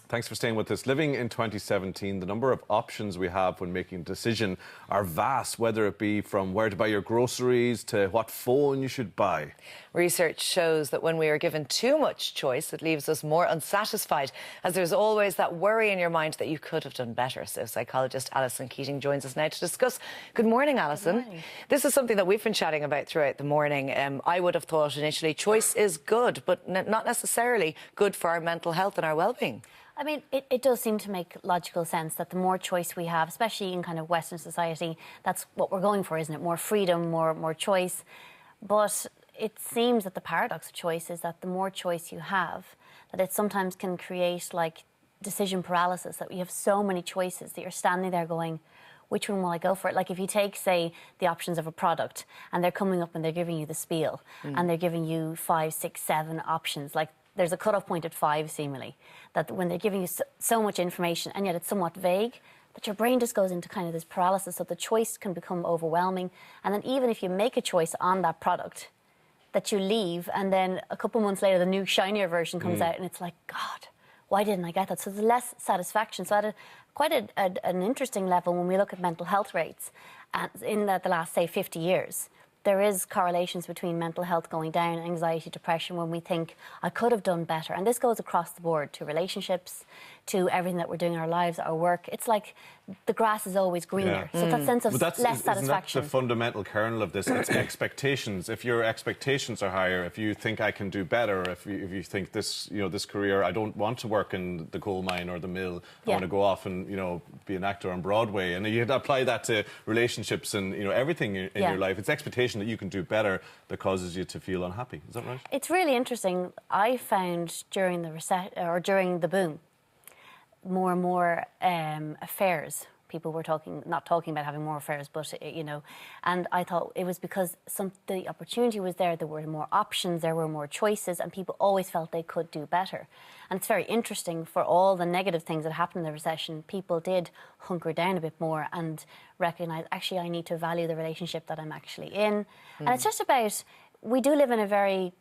Thanks for staying with us. Living in 2017, the number of options we have when making a decision are vast, whether it be from where to buy your groceries to what phone you should buy. Research shows that when we are given too much choice, it leaves us more unsatisfied, as there's always that worry in your mind that you could have done better. So psychologist Allison Keating joins us now to discuss. Good morning, Alison. Good morning. This is something that we've been chatting about throughout the morning. I would have thought initially choice is good, but not necessarily good for our mental health and our well-being. I mean, it does seem to make logical sense that the more choice we have, especially in kind of Western society, that's what we're going for, isn't it? More freedom, more choice. But it seems that the paradox of choice is that the more choice you have, that it sometimes can create like decision paralysis, that you have so many choices that you're standing there going, which one will I go for? Like if you take, say, the options of a product and they're coming up and they're giving you the spiel and they're giving you 5, 6, 7 options, like there's a cut-off point at 5, seemingly, that when they're giving you so much information and yet it's somewhat vague, that your brain just goes into kind of this paralysis, so the choice can become overwhelming. And then even if you make a choice on that product, that you leave, and then a couple months later the new shinier version comes out and it's like, God, why didn't I get that? So there's less satisfaction. So at quite an interesting level, when we look at mental health rates in the last, say, 50 years, there is correlations between mental health going down, anxiety, depression, when we think, I could have done better. And this goes across the board to relationships, to everything that we're doing in our lives, our work. It's like the grass is always greener. So that sense of less satisfaction. Isn't that the fundamental kernel of this? It's expectations. If your expectations are higher, if you think I can do better, if you think this, this career, I don't want to work in the coal mine or the mill. I want to go off and, be an actor on Broadway. And you apply that to relationships and, everything in your life. It's expectation that you can do better that causes you to feel unhappy. Is that right? It's really interesting. I found during the boom, more and more affairs. People were not talking about having more affairs, but, and I thought it was because the opportunity was there were more options, there were more choices, and people always felt they could do better. And it's very interesting, for all the negative things that happened in the recession, people did hunker down a bit more and recognise, actually, I need to value the relationship that I'm actually in. And it's just about, we do live in a very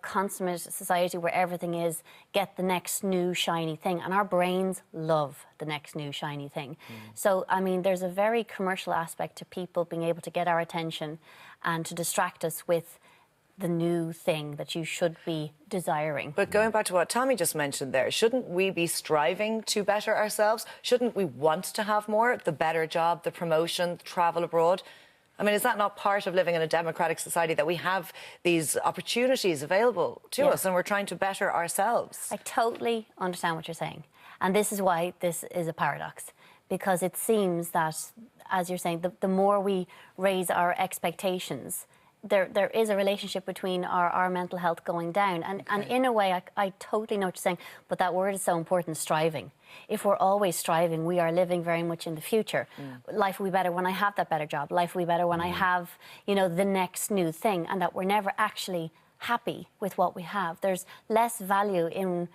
consummate society where everything is get the next new shiny thing, and our brains love the next new shiny thing. So, I mean, there's a very commercial aspect to people being able to get our attention and to distract us with the new thing that you should be desiring. But going back to what Tommy just mentioned there, shouldn't we be striving to better ourselves? Shouldn't we want to have more? The better job, the promotion, travel abroad? I mean, is that not part of living in a democratic society, that we have these opportunities available to us and we're trying to better ourselves? I totally understand what you're saying. And this is why this is a paradox. Because it seems that, as you're saying, the more we raise our expectations, there is a relationship between our mental health going down. And in a way, I totally know what you're saying, but that word is so important, striving. If we're always striving, we are living very much in the future. Life will be better when I have that better job. Life will be better when I have, the next new thing, and that we're never actually happy with what we have. There's less value in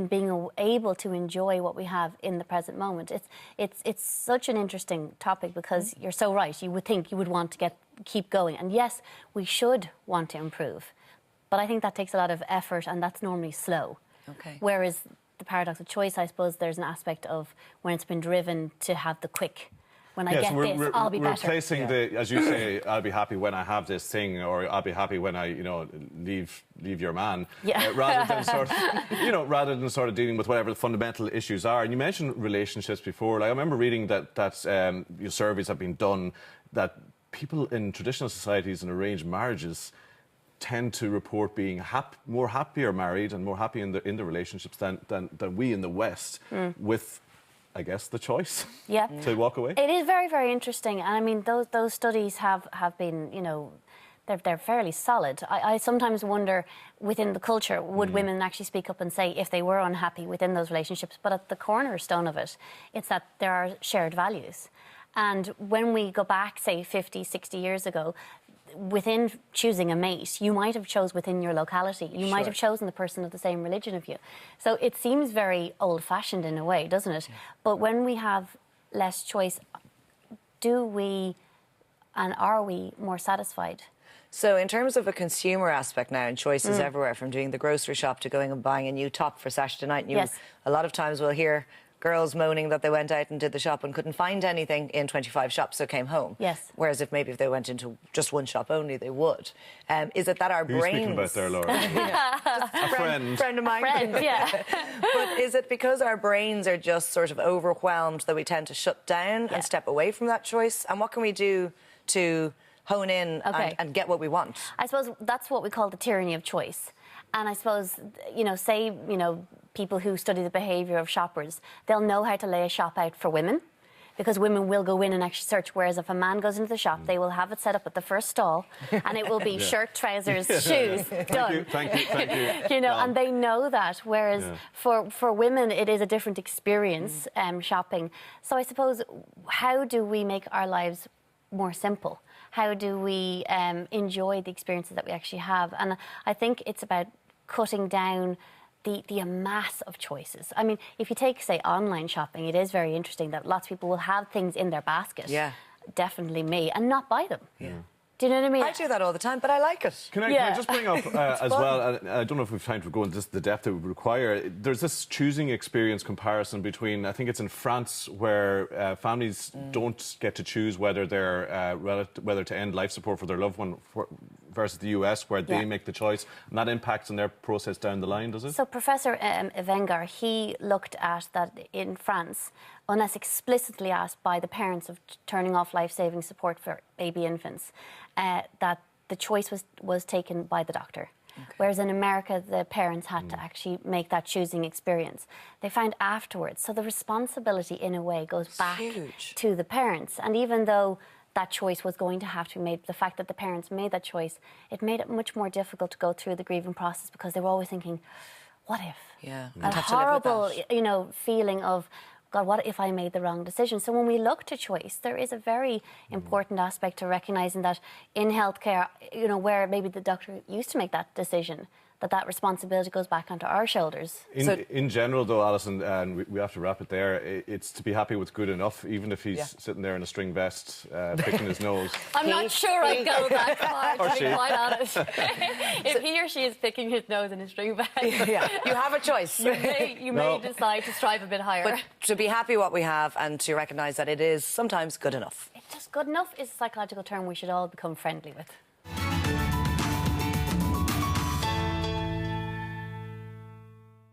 being able to enjoy what we have in the present moment. It's such an interesting topic, because you're so right. You would think you would want to keep going. And yes, we should want to improve. But I think that takes a lot of effort, and that's normally slow. Okay. Whereas the paradox of choice, I suppose there's an aspect of when it's been driven to have the quick. When I get this, I'll be better. Replacing as you say, I'll be happy when I have this thing, or I'll be happy when I, leave your man. Rather than sort of dealing with whatever the fundamental issues are. And you mentioned relationships before. Like, I remember reading that surveys have been done that people in traditional societies and arranged marriages tend to report being more happier married and more happy in the relationships than we in the West, with, I guess, the choice to walk away. It is very, very interesting. And I mean, those studies have been, they're fairly solid. I sometimes wonder, within the culture, would women actually speak up and say if they were unhappy within those relationships? But at the cornerstone of it, it's that there are shared values. And when we go back, say, 50, 60 years ago, within choosing a mate, you might have chose within your locality. You might have chosen the person of the same religion of you. So it seems very old-fashioned in a way, doesn't it? But when we have less choice, do we and are we more satisfied? So in terms of a consumer aspect now, and choices everywhere, from doing the grocery shop to going and buying a new top for Saturday night, a lot of times we'll hear girls moaning that they went out and did the shop and couldn't find anything in 25 shops, so came home. Yes. Whereas if they went into just one shop only, they would. Is it that our Who's brains... speaking about there, Laura? A friend of mine. Yeah. But is it because our brains are just sort of overwhelmed that we tend to shut down and step away from that choice? And what can we do to hone in and get what we want? I suppose that's what we call the tyranny of choice. And I suppose, people who study the behaviour of shoppers, they'll know how to lay a shop out for women, because women will go in and actually search, whereas if a man goes into the shop, they will have it set up at the first stall, and it will be shirt, trousers, shoes, done. Thank you. And they know that, whereas for women, it is a different experience, shopping. So I suppose, how do we make our lives more simple? How do we enjoy the experiences that we actually have? And I think it's about cutting down the amass of choices. I mean, if you take, say, online shopping, it is very interesting that lots of people will have things in their basket, definitely me, and not buy them. Yeah. Do you know what I mean? I do that all the time, but I like it. Can I just bring up as well, I don't know if we've time to go into the depth it would require, there's this choosing experience comparison between, I think it's in France, where families don't get to choose whether they're whether to end life support for their loved one, versus the US, where they make the choice, and that impacts on their process down the line, does it? So Professor Wenger, he looked at that in France, unless explicitly asked by the parents of turning off life-saving support for baby infants, that the choice was taken by the doctor. Okay. Whereas in America, the parents had to actually make that choosing experience. They found afterwards, so the responsibility in a way goes back to the parents. And even though that choice was going to have to be made, the fact that the parents made that choice, it made it much more difficult to go through the grieving process, because they were always thinking, what if? Yeah. A horrible, feeling of, God, what if I made the wrong decision? So when we look to choice, there is a very important aspect to recognising that in healthcare, where maybe the doctor used to make that decision, that responsibility goes back onto our shoulders. In general, though, Alison, and we have to wrap it there, it's to be happy with good enough, even if he's sitting there in a string vest, picking his nose. I'm not sure I'd go that far, to be quite honest. If he or she is picking his nose in a string vest... you have a choice. You may decide to strive a bit higher. But to be happy what we have and to recognise that it is sometimes good enough. It's just good enough is a psychological term we should all become friendly with.